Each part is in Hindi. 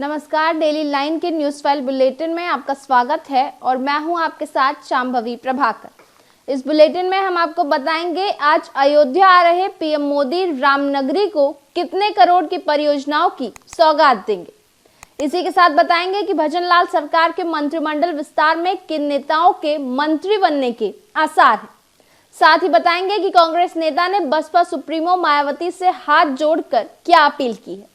नमस्कार, डेली लाइन के न्यूज फाइल बुलेटिन में आपका स्वागत है और मैं हूं आपके साथ शांभवी प्रभाकर। इस बुलेटिन में हम आपको बताएंगे आज अयोध्या आ रहे पीएम मोदी रामनगरी को कितने करोड़ की परियोजनाओं की सौगात देंगे। इसी के साथ बताएंगे कि भजनलाल सरकार के मंत्रिमंडल विस्तार में किन नेताओं के मंत्री बनने के आसार हैं। साथ ही बताएंगे कि कांग्रेस नेता ने बसपा सुप्रीमो मायावती से हाथ जोड़कर क्या अपील की है।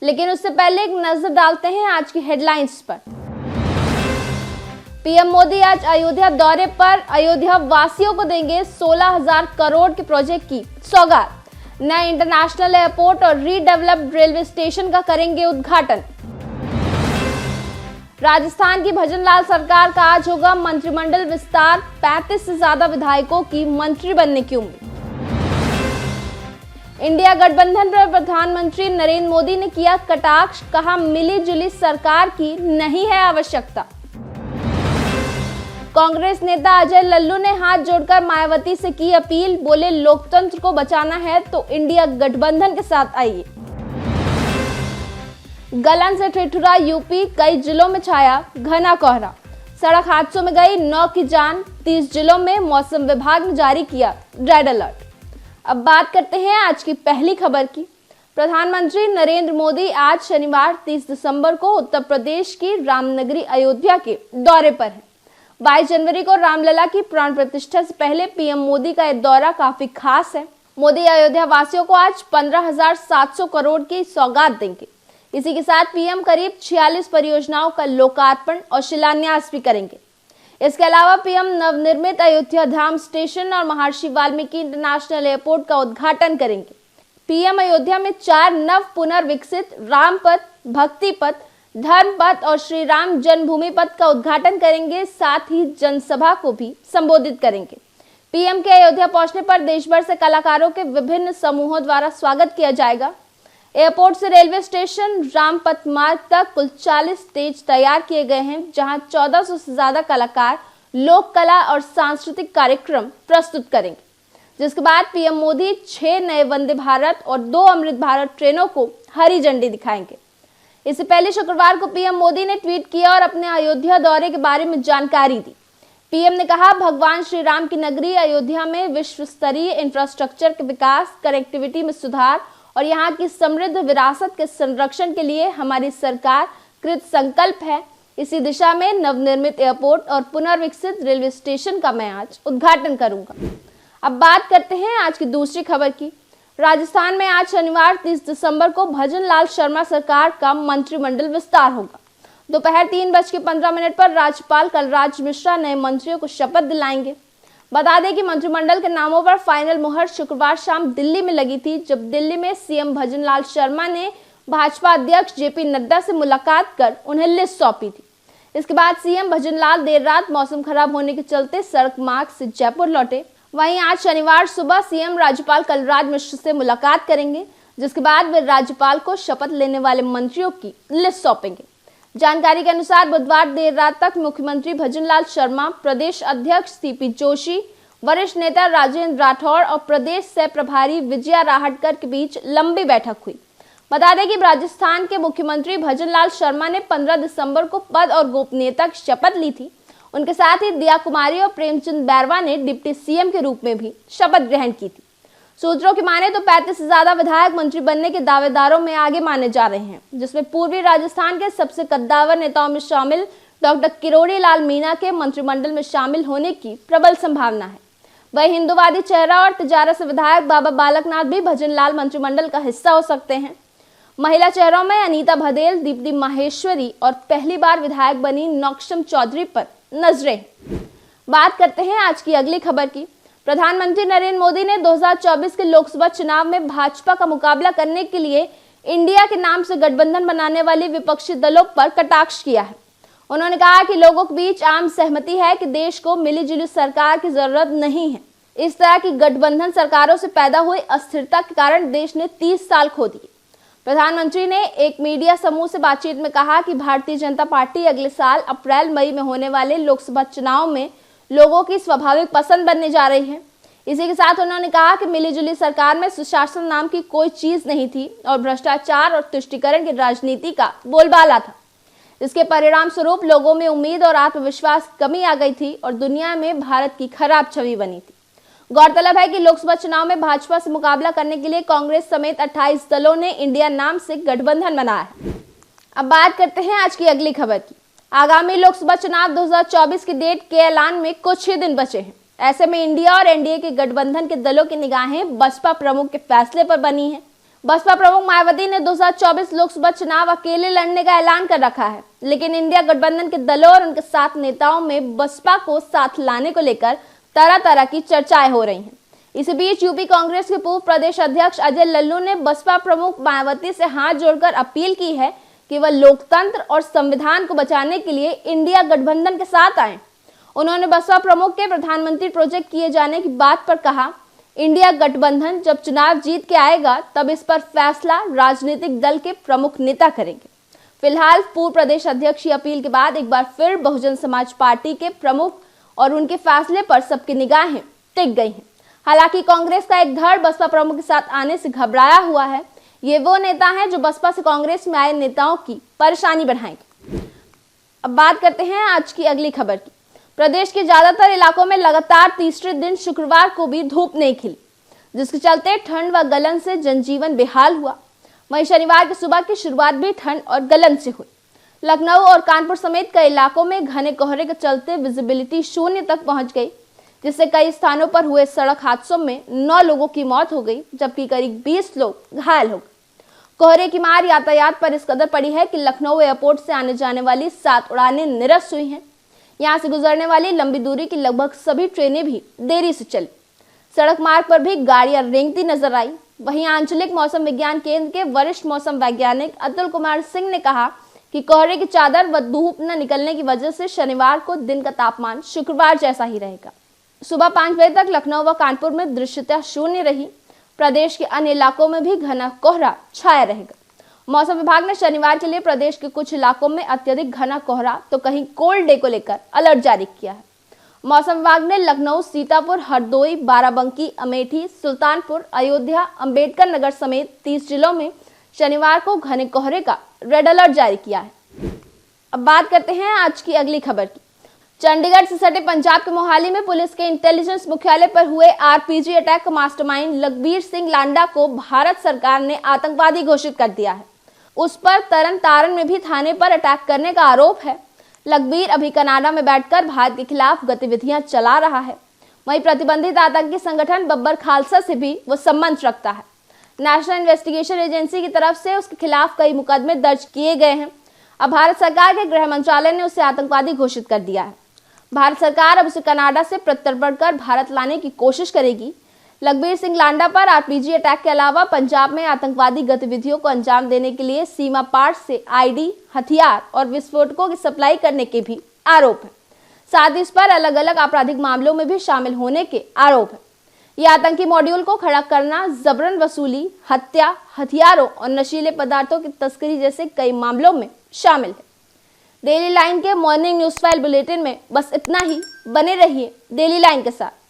लेकिन उससे पहले एक नजर डालते हैं आज की हेडलाइंस पर। पीएम मोदी आज अयोध्या दौरे पर अयोध्या वासियों को देंगे 16,000 करोड़ के प्रोजेक्ट की सौगात। नए इंटरनेशनल एयरपोर्ट और रीडेवलप्ड रेलवे स्टेशन का करेंगे उद्घाटन। राजस्थान की भजनलाल सरकार का आज होगा मंत्रिमंडल विस्तार, 35 से ज्यादा विधायकों की मंत्री बनने की उम्मीद। इंडिया गठबंधन पर प्रधानमंत्री नरेंद्र मोदी ने किया कटाक्ष, कहा मिली जुली सरकार की नहीं है आवश्यकता। कांग्रेस नेता अजय लल्लू ने हाथ जोड़कर मायावती से की अपील, बोले लोकतंत्र को बचाना है तो इंडिया गठबंधन के साथ आइए। गलन से ठिठुरा यूपी, कई जिलों में छाया घना कोहरा। सड़क हादसों में गई 9 की जान, 30 जिलों में मौसम विभाग ने जारी किया रेड अलर्ट। अब बात करते हैं आज की पहली खबर की। प्रधानमंत्री नरेंद्र मोदी आज शनिवार 30 दिसंबर को उत्तर प्रदेश की रामनगरी अयोध्या के दौरे पर हैं। 22 जनवरी को रामलला की प्राण प्रतिष्ठा से पहले पीएम मोदी का यह दौरा काफी खास है। मोदी अयोध्या वासियों को आज 15,700 करोड़ की सौगात देंगे। इसी के साथ पीएम करीब 46 परियोजनाओं का लोकार्पण और शिलान्यास भी करेंगे। इसके अलावा पीएम नवनिर्मित अयोध्या धाम स्टेशन और महर्षि वाल्मीकि इंटरनेशनल एयरपोर्ट का उद्घाटन करेंगे। पीएम अयोध्या में 4 नव पुनर्विकसित राम पथ, भक्ति पथ, धर्म पथ और श्री राम जन्मभूमि पथ का उद्घाटन करेंगे। साथ ही जनसभा को भी संबोधित करेंगे। पीएम के अयोध्या पहुंचने पर देश भर से कलाकारों के विभिन्न समूहों द्वारा स्वागत किया जाएगा। एयरपोर्ट से रेलवे स्टेशन रामपथ मार्ग तक कुल 40 स्टेज तैयार किए गए हैं, जहां 1400 से ज्यादा कलाकार लोक कला और सांस्कृतिक कार्यक्रम प्रस्तुत करेंगे। जिसके बाद पीएम मोदी 6 नए वंदे भारत और 2 अमृत भारत ट्रेनों को हरी झंडी दिखाएंगे। इससे पहले शुक्रवार को पीएम मोदी ने ट्वीट किया और अपने अयोध्या दौरे के बारे में जानकारी दी। पीएम ने कहा, भगवान श्री राम की नगरी अयोध्या में विश्व स्तरीय इंफ्रास्ट्रक्चर के विकास, कनेक्टिविटी में सुधार और यहाँ की समृद्ध विरासत के संरक्षण के लिए हमारी सरकार कृत संकल्प है। इसी दिशा में नवनिर्मित एयरपोर्ट और पुनर्विकसित रेलवे स्टेशन का मैं आज उद्घाटन करूंगा। अब बात करते हैं आज की दूसरी खबर की। राजस्थान में आज शनिवार 30 दिसंबर को भजनलाल शर्मा सरकार का मंत्रिमंडल विस्तार होगा। दोपहर 3:15 पर राज्यपाल कलराज मिश्रा नए मंत्रियों को शपथ दिलाएंगे। बता दें कि मंत्रिमंडल के नामों पर फाइनल मुहर शुक्रवार शाम दिल्ली में लगी थी, जब दिल्ली में सीएम भजनलाल शर्मा ने भाजपा अध्यक्ष जेपी नड्डा से मुलाकात कर उन्हें लिस्ट सौंपी थी। इसके बाद सीएम भजनलाल देर रात मौसम खराब होने के चलते सड़क मार्ग से जयपुर लौटे। वहीं आज शनिवार सुबह सीएम राज्यपाल कलराज मिश्र से मुलाकात करेंगे, जिसके बाद वे राज्यपाल को शपथ लेने वाले मंत्रियों की लिस्ट सौंपेंगे। जानकारी के अनुसार बुधवार देर रात तक मुख्यमंत्री भजनलाल शर्मा, प्रदेश अध्यक्ष सीपी जोशी, वरिष्ठ नेता राजेंद्र राठौड़ और प्रदेश सह प्रभारी विजया राहटकर के बीच लंबी बैठक हुई। बता दें कि राजस्थान के मुख्यमंत्री भजनलाल शर्मा ने 15 दिसंबर को पद और गोपनीयता की शपथ ली थी। उनके साथ ही दिया कुमारी और प्रेमचंद बैरवा ने डिप्टी सीएम के रूप में भी शपथ ग्रहण की थी। सूत्रों की माने तो 35 से ज्यादा विधायक मंत्री बनने के दावेदारों में आगे माने जा रहे हैं, जिसमें पूर्वी राजस्थान के सबसे कद्दावर नेताओं में शामिल डॉक्टर किरोड़ी लाल मीणा के मंत्रिमंडल में शामिल होने की प्रबल संभावना है। वही हिंदुवादी चेहरा और तिजारा से विधायक बाबा बालकनाथ भी भजनलाल मंत्रिमंडल का हिस्सा हो सकते हैं। महिला चेहरों में अनीता भदेल, दीप्ति माहेश्वरी और पहली बार विधायक बनी नौक्षम चौधरी पर नजरें। बात करते हैं आज की अगली खबर की। प्रधानमंत्री नरेंद्र मोदी ने 2024 के लोकसभा चुनाव में भाजपा का मुकाबला करने के लिए इंडिया के नाम से गठबंधन बनाने वाले विपक्षी दलों पर कटाक्ष किया है। उन्होंने कहा कि लोगों के बीच आम सहमति है कि देश को मिलीजुली सरकार की जरूरत नहीं है। इस तरह की गठबंधन सरकारों से पैदा हुई अस्थिरता के कारण देश ने 30 साल खो दिए। प्रधानमंत्री ने एक मीडिया समूह से बातचीत में कहा कि भारतीय जनता पार्टी अगले साल अप्रैल मई में होने वाले लोकसभा चुनाव में लोगों की स्वाभाविक पसंद बनने जा रही है। इसी के साथ उन्होंने कहा कि मिलीजुली सरकार में सुशासन नाम की कोई चीज नहीं थी और भ्रष्टाचार और तुष्टीकरण की राजनीति का बोलबाला था। इसके परिणाम स्वरूप लोगों में उम्मीद और आत्मविश्वास की कमी आ गई थी और दुनिया में भारत की खराब छवि बनी थी। गौरतलब है कि लोकसभा चुनाव में भाजपा से मुकाबला करने के लिए कांग्रेस समेत 28 दलों ने इंडिया नाम से गठबंधन बनाया है। अब बात करते हैं आज की अगली खबर की। आगामी लोकसभा चुनाव 2024 की डेट के ऐलान में कुछ ही दिन बचे हैं। ऐसे में इंडिया और एनडीए के गठबंधन के दलों की निगाहें बसपा प्रमुख के फैसले पर बनी है। बसपा प्रमुख मायावती ने 2024 लोकसभा चुनाव अकेले लड़ने का ऐलान कर रखा है, लेकिन इंडिया गठबंधन के दलों और उनके साथ नेताओं में बसपा को साथ लाने को लेकर तरह तरह की चर्चाएं हो रही हैं। इसी बीच यूपी कांग्रेस के पूर्व प्रदेश अध्यक्ष अजय लल्लू ने बसपा प्रमुख मायावती से हाथ जोड़कर अपील की है कि वह लोकतंत्र और संविधान को बचाने के लिए इंडिया गठबंधन के साथ आए। उन्होंने बसपा प्रमुख के प्रधानमंत्री प्रोजेक्ट किए जाने की बात पर कहा, इंडिया गठबंधन जब चुनाव जीत के आएगा तब इस पर फैसला राजनीतिक दल के प्रमुख नेता करेंगे। फिलहाल पूर्व प्रदेश अध्यक्ष की अपील के बाद एक बार फिर बहुजन समाज पार्टी के प्रमुख और उनके फैसले पर सबकी निगाहें टिक गई हैं। हालांकि कांग्रेस का एक धड़ बसपा प्रमुख के साथ आने से घबराया हुआ है। ये वो नेता हैं जो बसपा से कांग्रेस में आए नेताओं की परेशानी बढ़ाएंगे। अब बात करते हैं आज की अगली खबर की। प्रदेश के ज्यादातर इलाकों में लगातार तीसरे दिन शुक्रवार को भी धूप नहीं खिली, जिसके चलते ठंड व गलन से जनजीवन बेहाल हुआ। वहीं शनिवार की सुबह की शुरुआत भी ठंड और गलन से हुई। लखनऊ और कानपुर समेत कई इलाकों में घने कोहरे के चलते विजिबिलिटी शून्य तक पहुंच गई, जिससे कई स्थानों पर हुए सड़क हादसों में 9 लोगों की मौत हो गई, जबकि करीब 20 लोग घायल हो गए। कोहरे की मार यातायात पर इस कदर पड़ी है कि लखनऊ एयरपोर्ट से आने जाने वाली 7 उड़ानें निरस्त हुई हैं। यहां से गुजरने वाली लंबी दूरी की लगभग सभी ट्रेनें भी देरी से चली। सड़क मार्ग पर भी गाड़ियां रेंगती नजर आई। वहीं आंचलिक मौसम विज्ञान केंद्र के वरिष्ठ मौसम वैज्ञानिक अतुल कुमार सिंह ने कहा कि कोहरे की चादर व धूप न निकलने की वजह से शनिवार को दिन का तापमान शुक्रवार जैसा ही रहेगा। सुबह 5 बजे तक लखनऊ व कानपुर में दृश्यता शून्य रही। प्रदेश के अन्य इलाकों में भी घना कोहरा छाया रहेगा। मौसम विभाग ने शनिवार के लिए प्रदेश के कुछ इलाकों में अत्यधिक घना कोहरा तो कहीं कोल्ड डे को लेकर अलर्ट जारी किया है। मौसम विभाग ने लखनऊ, सीतापुर, हरदोई, बाराबंकी, अमेठी, सुल्तानपुर, अयोध्या, अंबेडकर नगर समेत 30 जिलों में शनिवार को घने कोहरे का रेड अलर्ट जारी किया है। अब बात करते हैं आज की अगली खबर की। चंडीगढ़ से सटे पंजाब के मोहाली में पुलिस के इंटेलिजेंस मुख्यालय पर हुए आरपीजी अटैक का मास्टरमाइंड लखबीर सिंह लांडा को भारत सरकार ने आतंकवादी घोषित कर दिया है। उस पर तरन तारण में भी थाने पर अटैक करने का आरोप है। लखबीर अभी कनाडा में बैठकर भारत के खिलाफ गतिविधियां चला रहा है। वहीं प्रतिबंधित आतंकी संगठन बब्बर खालसा से भी वो संबंध रखता है। नेशनल इन्वेस्टिगेशन एजेंसी की तरफ से उसके खिलाफ कई मुकदमे दर्ज किए गए हैं। अब भारत सरकार के गृह मंत्रालय ने उसे आतंकवादी घोषित कर दिया है। भारत सरकार अब उसे कनाडा से प्रत्यर्पण कर भारत लाने की कोशिश करेगी। लखबीर सिंह लांडा पर आरपीजी अटैक के अलावा पंजाब में आतंकवादी गतिविधियों को अंजाम देने के लिए सीमा पार से आईडी, हथियार और विस्फोटकों की सप्लाई करने के भी आरोप है। साथ ही इस पर अलग अलग आपराधिक मामलों में भी शामिल होने के आरोप है। यह आतंकी मॉड्यूल को खड़ा करना, जबरन वसूली, हत्या, हथियारों और नशीले पदार्थों की तस्करी जैसे कई मामलों में शामिल है। डेली लाइन के मॉर्निंग न्यूज फाइल बुलेटिन में बस इतना ही। बने रहिए डेली लाइन के साथ।